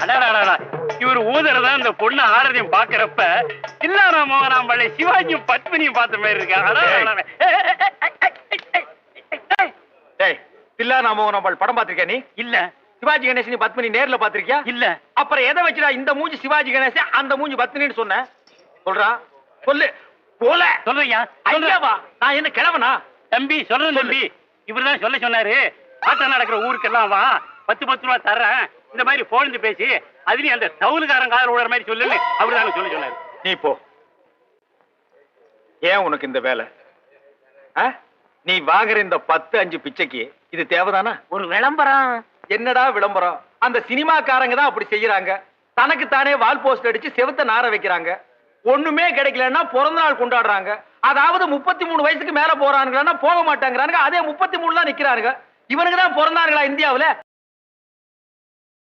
அடாடாடா, இவர் ஊதுறதா இந்த பொண்ணு ஆடுறதையும் பாக்குறப்ப தில்லானா மோகனாம் பள்ளி சிவாஜியும் பத்மினியும் பார்த்த மாதிரி இருக்கா? தில்லானா மோகனாம்பாள் படம் பாத்திருக்கியா நீ? இல்ல. சிவாஜி கணேசன் பத்மினி நேர்ல பாத்திருக்கியா? இல்ல. அப்புறம் எதை வச்சுடா இந்த மூஞ்சி சிவாஜி கணேசன் அந்த மூஞ்சி பத்மினின்னு சொன்ன? சொல்றா சொல்லு. போல சொல்றியா? ஐயாவா? நான் என்ன கிழவனா? தம்பி சொல்றேன் தம்பி, இவருதான் சொல்ல சொன்னாரு. ஆட்டம் நடக்கிற ஊருக்கெல்லாம் வா, 10 ரூபா தர்றேன், இந்த மாதிரி போன் பேசி அதுலயும் அந்த தவுலுக்காரன் காதல் விடுற மாதிரி சொல்லுன்னு அவருதானே சொல்ல சொன்னாரு. நீ போ. ஏன் உனக்கு இந்த வேலை? நீ வாங்குற இந்த 10-5 பிச்சைக்கு இது தேவைதானா? ஒரு விளம்பரம். என்னடா விளம்பரம்? அந்த சினிமாக்காரங்க தான் அப்படி செய்யறாங்க. தனக்கு தானே வால் போஸ்ட் அடிச்சு செவுத்த நார வைக்கிறாங்க. ஒண்ணுமே கிடைக்கலன்னா பிறந்த நாள் கொண்டாடுறாங்க. அதாவது 33 வயசுக்கு மேல போறானுங்கன்னா போக மாட்டாங்கிறானுங்க. அதே 33 தான் நிக்கிறானுங்க. இவனுக்கு தான் பிறந்தானுங்களா இந்தியாவுல?